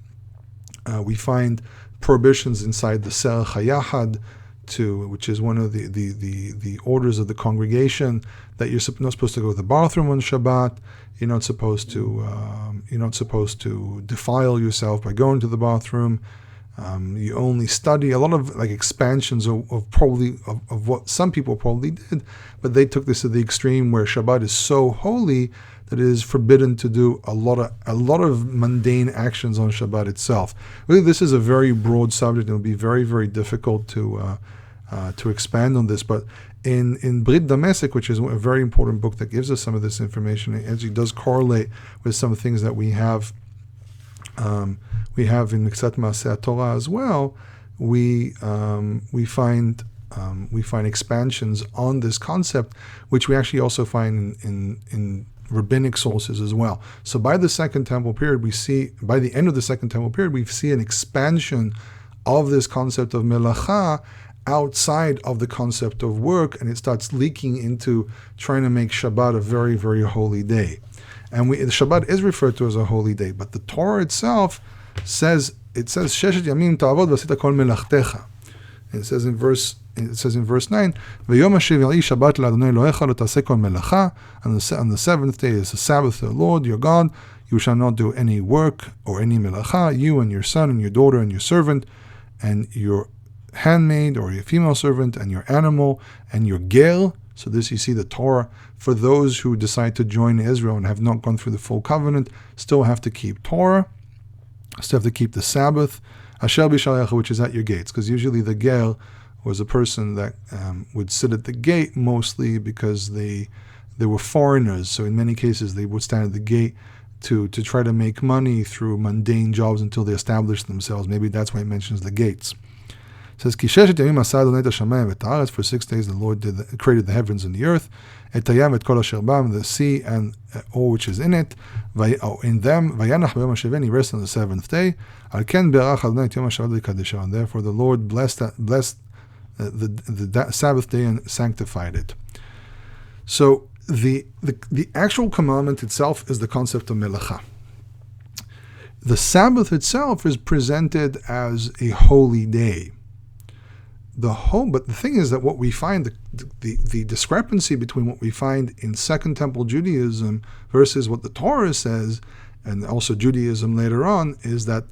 we find prohibitions inside the Serach HaYahad, which is one of the orders of the congregation, that you're not supposed to go to the bathroom on Shabbat. You're not supposed to defile yourself by going to the bathroom. You only study. A lot of expansions of what some people probably did, but they took this to the extreme where Shabbat is so holy that it is forbidden to do a lot of mundane actions on Shabbat itself. Really, this is a very broad subject. It will be very, very difficult to expand on this. But in Brit Damesek, which is a very important book that gives us some of this information, it actually does correlate with some things that we have in Miksat Maaseh Torah as well. We find expansions on this concept, which we actually also find in rabbinic sources as well. So by the Second Temple period, by the end of the Second Temple period, we see an expansion of this concept of melacha outside of the concept of work, and it starts leaking into trying to make Shabbat a very, very holy day. And the Shabbat is referred to as a holy day, but the Torah itself says Sheshet Yamim Ta'avod V'asita Kol Melachtecha. It says in verse 9, V'yom HaShevi'i Shabbat L'Adonai Elohecha Lo Ta'aseh Kol Melacha. On the seventh day is the Sabbath to the Lord your God. You shall not do any work or any melacha, you and your son and your daughter and your servant and your handmaid or your female servant and your animal and your ger. So this, you see, the Torah, for those who decide to join Israel and have not gone through the full covenant, still have to keep Torah, still have to keep the Sabbath, Asher B'Sharecha, which is at your gates, because usually the ger was a person that would sit at the gate mostly because they were foreigners. So in many cases they would stand at the gate to try to make money through mundane jobs until they established themselves. Maybe that's why it mentions the gates. It says, for 6 days the Lord created the heavens and the earth, the sea and all which is in it, in them, he rested on the seventh day, and therefore the Lord blessed the Sabbath day and sanctified it. So the actual commandment itself is the concept of melacha. The Sabbath itself is presented as a holy day. But the thing is that what we find, the discrepancy between what we find in Second Temple Judaism versus what the Torah says, and also Judaism later on, is that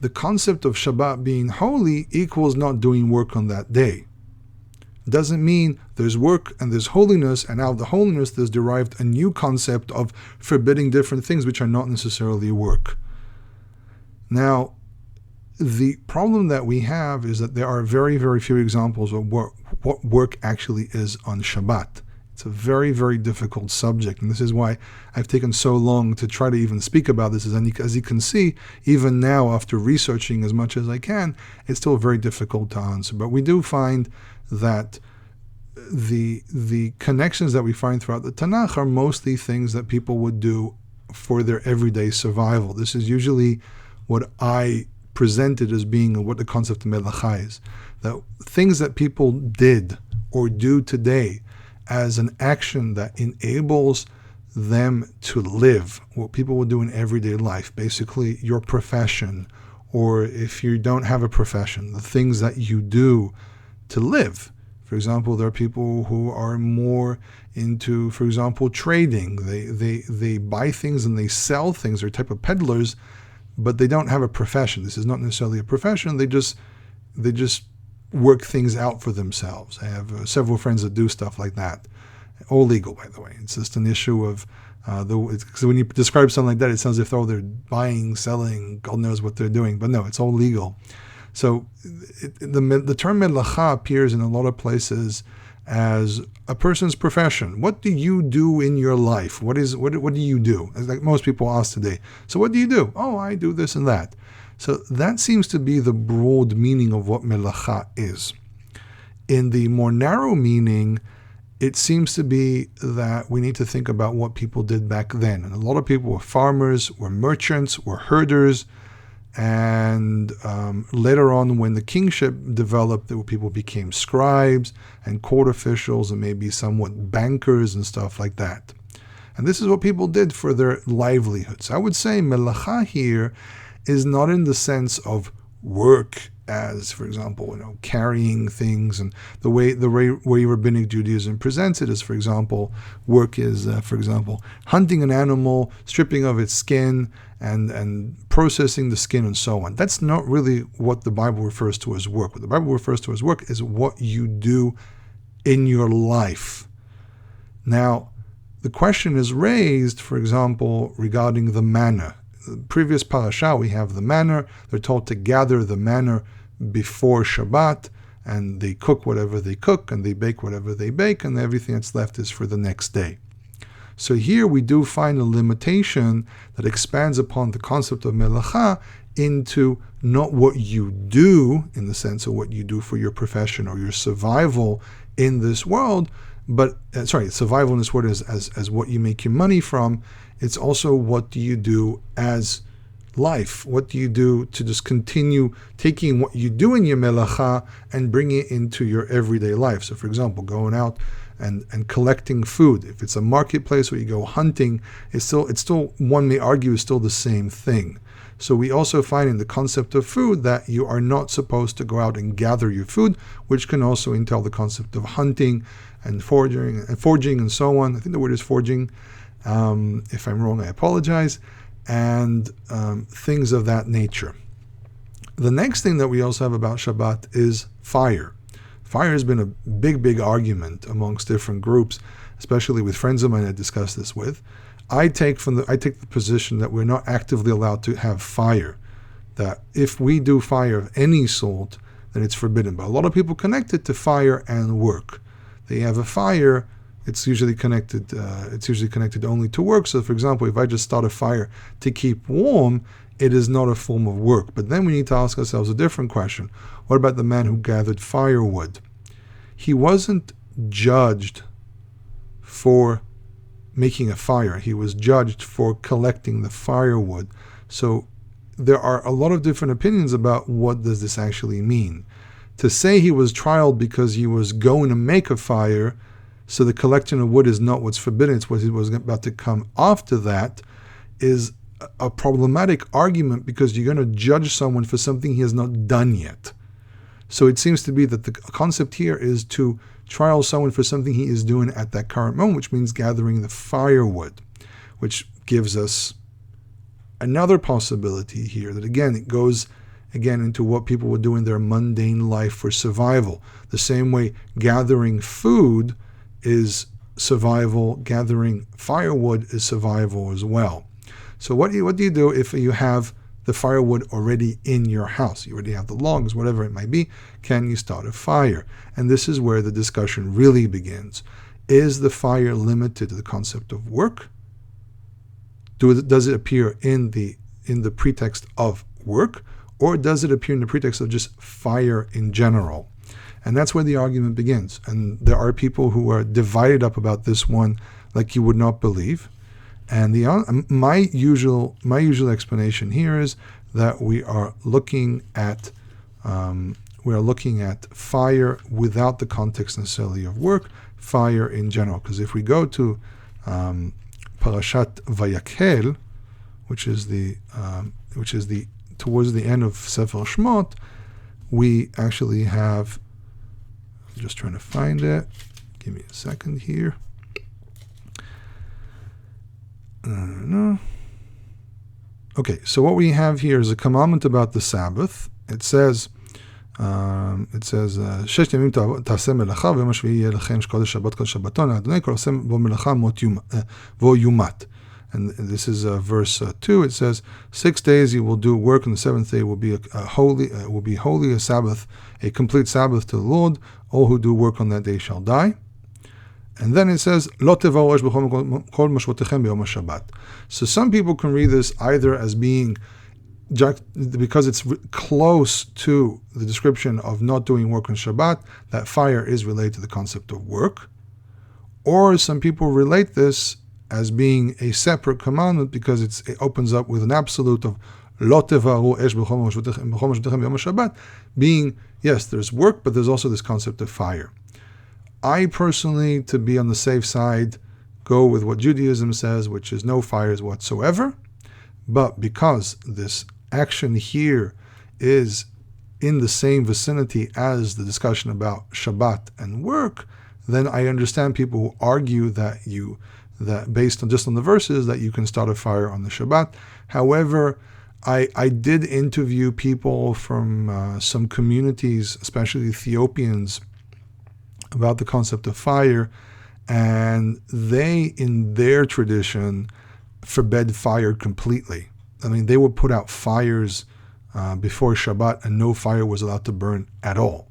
the concept of Shabbat being holy equals not doing work on that day. It doesn't mean there's work and there's holiness, and out of the holiness there's derived a new concept of forbidding different things which are not necessarily work. Now, the problem that we have is that there are very, very few examples of what work actually is on Shabbat. It's a very, very difficult subject, and this is why I've taken so long to try to even speak about this. As you can see, even now, after researching as much as I can, it's still very difficult to answer. But we do find that the connections that we find throughout the Tanakh are mostly things that people would do for their everyday survival. This is usually what I presented as being what the concept of melacha is. That things that people did or do today as an action that enables them to live, what people would do in everyday life, basically your profession, or if you don't have a profession, the things that you do to live. For example, there are people who are more into, for example, trading. They buy things and they sell things. They're type of peddlers, but they don't have a profession. This is not necessarily a profession. They just work things out for themselves. I have several friends that do stuff like that. All legal, by the way. It's just an issue of because when you describe something like that, it sounds as if they're buying, selling, God knows what they're doing. But no, it's all legal. So the term melacha appears in a lot of places as a person's profession. What do you do in your life? What do you do? Like most people ask today. So what do you do? Oh, I do this and that. So that seems to be the broad meaning of what melacha is. In the more narrow meaning, it seems to be that we need to think about what people did back then. And a lot of people were farmers, were merchants, were herders. And later on, when the kingship developed, people became scribes and court officials and maybe somewhat bankers and stuff like that. And this is what people did for their livelihoods. I would say melacha here is not in the sense of work as, for example, carrying things, and the way Rabbinic Judaism presents it is, for example, work is, for example, hunting an animal, stripping of its skin, and processing the skin and so on. That's not really what the Bible refers to as work. What the Bible refers to as work is what you do in your life. Now, the question is raised, for example, regarding the manna. The previous parasha, we have the manna. They're told to gather the manna before Shabbat, and they cook whatever they cook, and they bake whatever they bake, and everything that's left is for the next day. So here we do find a limitation that expands upon the concept of melacha into not what you do in the sense of what you do for your profession or your survival in this world, but survival in this world as what you make your money from. It's also what do you do as life? What do you do to just continue taking what you do in your melacha and bring it into your everyday life? So, for example, going out and collecting food. If it's a marketplace where you go hunting, it's still one may argue is still the same thing. So we also find in the concept of food that you are not supposed to go out and gather your food, which can also entail the concept of hunting and foraging and so on. I think the word is foraging. If I'm wrong, I apologize. And things of that nature. The next thing that we also have about Shabbat is fire. Fire has been a big argument amongst different groups, especially with friends of mine I discussed this with. I take the position that we're not actively allowed to have fire. That if we do fire of any sort, then it's forbidden. But a lot of people connect it to fire and work. They have a fire. It's usually connected only to work. So, for example, if I just start a fire to keep warm, it is not a form of work. But then we need to ask ourselves a different question. What about the man who gathered firewood? He wasn't judged for making a fire. He was judged for collecting the firewood. So there are a lot of different opinions about what does this actually mean. To say he was trialed because he was going to make a fire, so the collection of wood is not what's forbidden, it's what was about to come after that, is a problematic argument because you're going to judge someone for something he has not done yet. So it seems to be that the concept here is to trial someone for something he is doing at that current moment, which means gathering the firewood, which gives us another possibility here that again, it goes into what people would do in their mundane life for survival. The same way gathering food is survival, gathering firewood is survival as well. So what do you do if you have the firewood already in your house? You already have the logs, whatever it might be. Can you start a fire? And this is where the discussion really begins. Is the fire limited to the concept of work? Does it appear in the pretext of work, or does it appear in the pretext of just fire in general? And that's where the argument begins. And there are people who are divided up about this one like you would not believe. And my usual explanation here is that we are looking at fire without the context necessarily of work, fire in general. Because if we go to Parashat Vayakhel, which is towards the end of Sefer Shmot, we actually have. I'm just trying to find it. Give me a second here. Okay, so what we have here is a commandment about the Sabbath. It says, ששת ימים תעשה מלאכה, ויום השביעי יהיה לכם קודש שבת כל שבתון, לאדוני כל עושה בו מלאכה בו יומת. And this is verse 2. It says, 6 days you will do work, and the seventh day will be holy, a Sabbath, a complete Sabbath to the Lord. All who do work on that day shall die. And then it says, "Lo teva'u esh b'chol mashvotechem b'yom haShabbat." So some people can read this either as being, because it's close to the description of not doing work on Shabbat, that fire is related to the concept of work. Or some people relate this as being a separate commandment because it opens up with an absolute of "Lo teva'u esh b'chol mashvotechem b'yom haShabbat," being, yes, there's work, but there's also this concept of fire. I personally, to be on the safe side, go with what Judaism says, which is no fires whatsoever. But because this action here is in the same vicinity as the discussion about Shabbat and work, then I understand people who argue that based on just on the verses, that you can start a fire on the Shabbat. However, I did interview people from some communities, especially Ethiopians, about the concept of fire, and they, in their tradition, forbid fire completely. I mean, they would put out fires before Shabbat, and no fire was allowed to burn at all.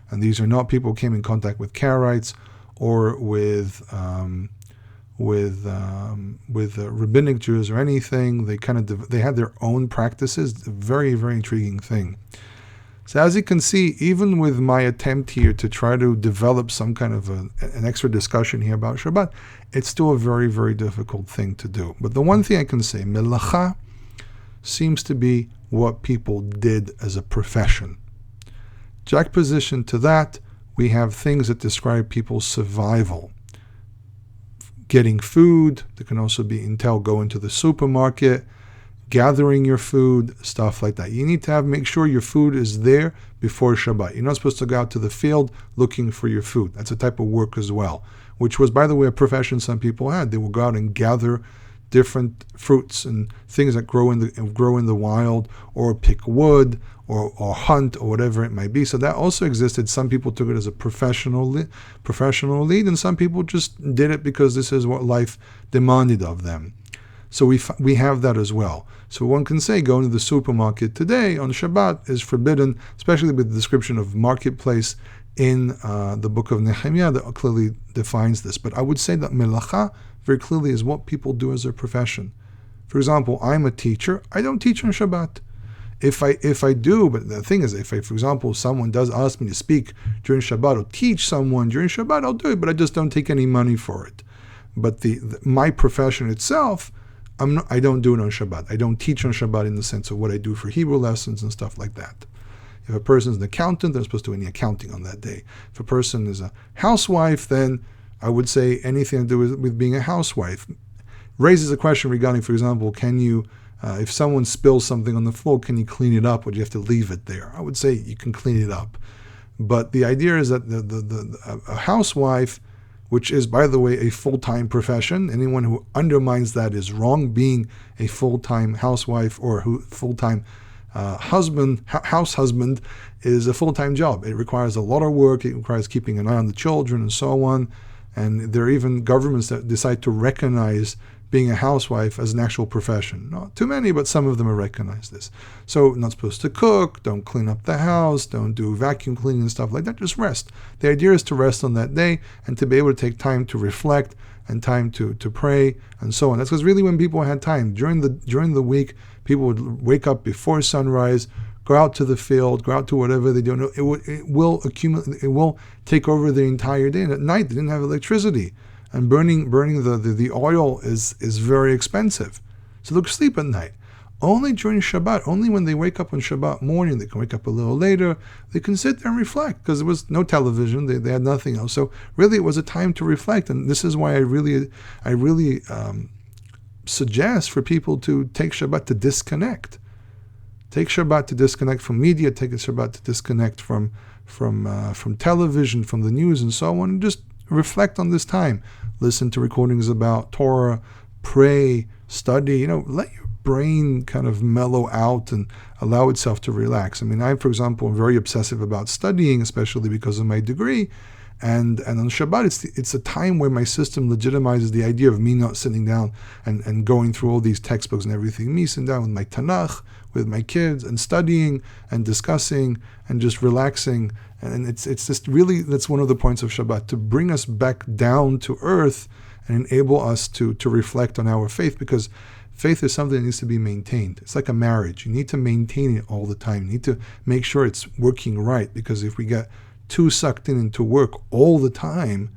And these are not people who came in contact with Karaites or with rabbinic Jews or anything. They had their own practices. Very, very intriguing thing. So as you can see, even with my attempt here to try to develop some kind of an extra discussion here about Shabbat, it's still a very, very difficult thing to do. But the one thing I can say, melacha seems to be what people did as a profession. Juxtaposition to that, we have things that describe people's survival. Getting food, there can also be intel going to the supermarket, gathering your food, stuff like that. You need to make sure your food is there before Shabbat. You're not supposed to go out to the field looking for your food. That's a type of work as well, which was, by the way, a profession some people had. They would go out and gather different fruits and things that grow in the wild, or pick wood, or hunt, or whatever it might be. So that also existed. Some people took it as a professional lead, and some people just did it because this is what life demanded of them. So we have that as well. So one can say going to the supermarket today on Shabbat is forbidden, especially with the description of marketplace in the book of Nehemiah that clearly defines this. But I would say that melacha very clearly is what people do as their profession. For example, I'm a teacher. I don't teach on Shabbat. If I do, but the thing is, for example, someone does ask me to speak during Shabbat or teach someone during Shabbat, I'll do it, but I just don't take any money for it. But my profession itself, I don't do it on Shabbat. I don't teach on Shabbat in the sense of what I do for Hebrew lessons and stuff like that. If a person is an accountant, they're supposed to do any accounting on that day. If a person is a housewife, then I would say anything to do with being a housewife. Raises a question regarding, for example, can you, if someone spills something on the floor, can you clean it up, or do you have to leave it there? I would say you can clean it up. But the idea is that a housewife, which is, by the way, a full-time profession. Anyone who undermines that is wrong. Being a full-time housewife or full-time house husband is a full-time job. It requires a lot of work. It requires keeping an eye on the children and so on. And there are even governments that decide to recognize being a housewife as an actual profession. Not too many, but some of them have recognized this. So not supposed to cook, don't clean up the house, don't do vacuum cleaning and stuff like that, just rest. The idea is to rest on that day and to be able to take time to reflect and time to pray and so on. That's because really when people had time, during the week, people would wake up before sunrise, go out to the field, go out to whatever they do. It will accumulate, it will take over the entire day. And at night, they didn't have electricity. And burning the oil is very expensive. So they'll sleep at night. Only during Shabbat, only when they wake up on Shabbat morning, they can wake up a little later, they can sit there and reflect, because there was no television, they had nothing else. So really it was a time to reflect, and this is why I really suggest for people to take Shabbat to disconnect. Take Shabbat to disconnect from media, take Shabbat to disconnect from television, from the news and so on, and just reflect on this time. Listen to recordings about Torah, pray, study, let your brain kind of mellow out and allow itself to relax. I mean, I, for example, am very obsessive about studying, especially because of my degree. And on Shabbat, it's a time where my system legitimizes the idea of me not sitting down and going through all these textbooks and everything. Me sitting down with my Tanakh, with my kids, and studying and discussing and just relaxing. And it's just really, that's one of the points of Shabbat, to bring us back down to earth and enable us to reflect on our faith, because faith is something that needs to be maintained. It's like a marriage. You need to maintain it all the time. You need to make sure it's working right, because if we get too sucked in into work all the time,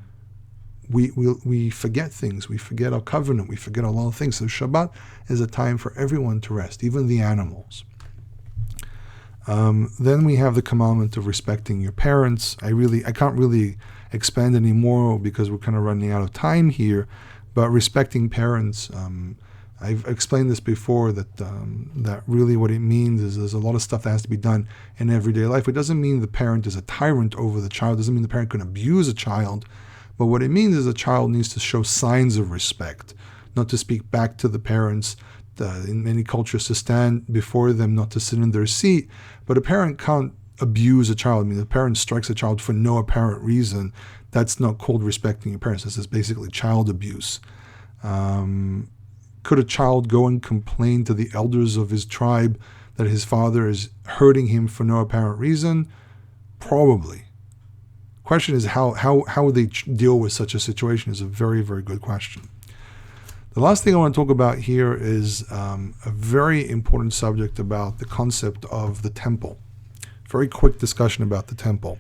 we forget things. We forget our covenant. We forget a lot of things. So Shabbat is a time for everyone to rest, even the animals. Then we have the commandment of respecting your parents. I can't really expand anymore because we're kind of running out of time here. But respecting parents, I've explained this before, that really what it means is there's a lot of stuff that has to be done in everyday life. It doesn't mean the parent is a tyrant over the child. It doesn't mean the parent can abuse a child. But what it means is a child needs to show signs of respect, not to speak back to the parents, in many cultures to stand before them, not to sit in their seat. But a parent can't abuse a child. I mean, the parent strikes a child for no apparent reason. That's not called respecting your parents. This is basically child abuse. Could a child go and complain to the elders of his tribe that his father is hurting him for no apparent reason? Probably. Question is how would they deal with such a situation is a very, very good question. The last thing I want to talk about here is a very important subject about the concept of the temple. Very quick discussion about the temple.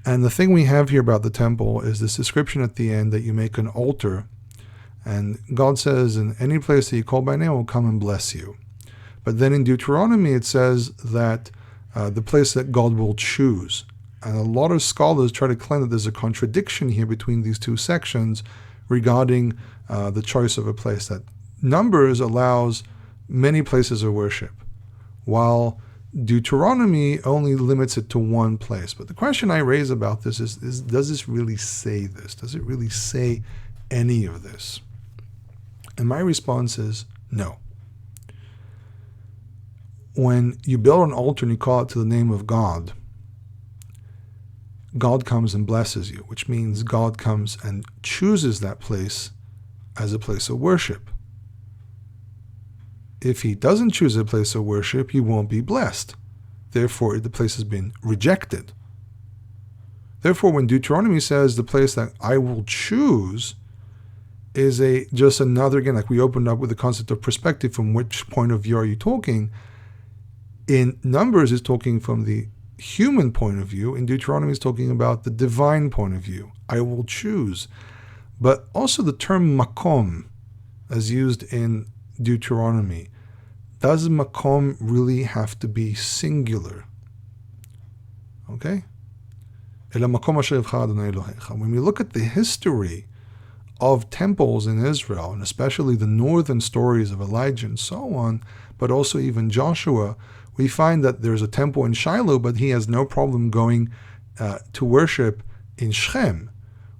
And the thing we have here about the temple is this description at the end that you make an altar, and God says, in any place that you call by name, I will come and bless you. But then in Deuteronomy, it says that the place that God will choose. And a lot of scholars try to claim that there's a contradiction here between these two sections regarding the choice of a place. That Numbers allows many places of worship, while Deuteronomy only limits it to one place. But the question I raise about this is does this really say this? Does it really say any of this? And my response is no. When you build an altar and you call it to the name of God, God comes and blesses you, which means God comes and chooses that place as a place of worship. If he doesn't choose a place of worship, you won't be blessed. Therefore, the place has been rejected. Therefore, when Deuteronomy says the place that I will choose is just another, again, like we opened up with the concept of perspective, from which point of view are you talking? In Numbers, it's talking from the human point of view. In Deuteronomy, it's talking about the divine point of view. I will choose. But also the term makom, as used in Deuteronomy, does makom really have to be singular? Okay? When we look at the history of temples in Israel, and especially the northern stories of Elijah and so on, but also even Joshua, we find that there's a temple in Shiloh, but he has no problem going to worship in Shechem.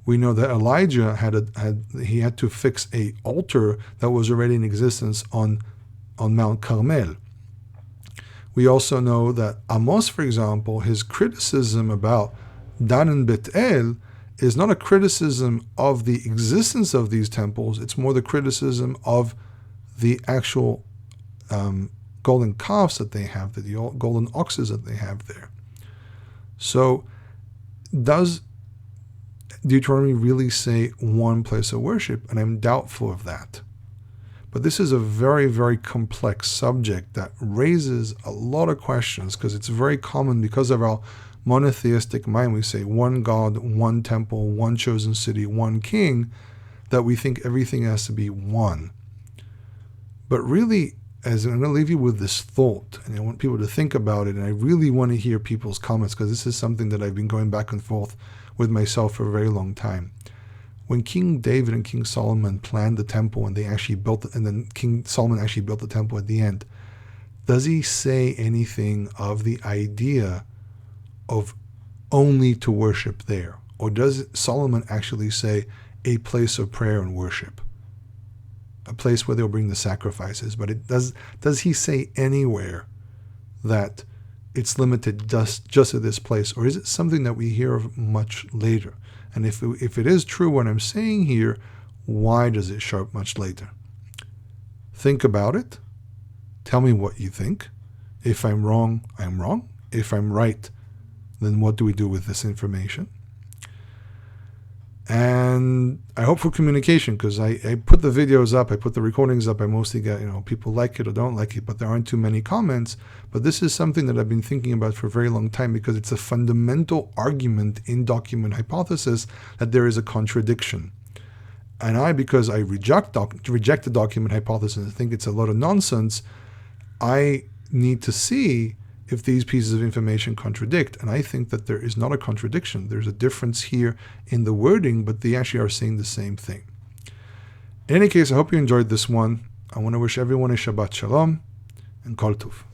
We know that Elijah had to fix an altar that was already in existence on Mount Carmel. We also know that Amos, for example, his criticism about Dan and Bet-El is not a criticism of the existence of these temples. It's more the criticism of the actual golden calves that they have, the golden oxes that they have there. So does Deuteronomy really say one place of worship? And I'm doubtful of that. But this is a very, very complex subject that raises a lot of questions, because it's very common, because of our monotheistic mind, we say one God, one temple, one chosen city, one king, that we think everything has to be one. But really, as I'm going to leave you with this thought, and I want people to think about it, and I really want to hear people's comments, because this is something that I've been going back and forth with myself for a very long time. When King David and King Solomon planned the temple, and they actually built it, and then King Solomon actually built the temple at the end, does he say anything of the idea of only to worship there? Or does Solomon actually say a place of prayer and worship? a place where they'll bring the sacrifices. But it does he say anywhere that it's limited just to this place, or is it something that we hear of much later? And if it is true what I'm saying here, why does it show up much later? Think about it. Tell me what you think. If I'm wrong, I'm wrong. If I'm right, then what do we do with this information? And I hope for communication, because I put the videos up, I put the recordings up, I mostly get, people like it or don't like it, but there aren't too many comments. But this is something that I've been thinking about for a very long time, because it's a fundamental argument in document hypothesis that there is a contradiction. And because I reject the document hypothesis and think it's a lot of nonsense, I need to see if these pieces of information contradict. And I think that there is not a contradiction. There's a difference here in the wording, but they actually are saying the same thing. In any case, I hope you enjoyed this one. I want to wish everyone a Shabbat Shalom and Kol Tov.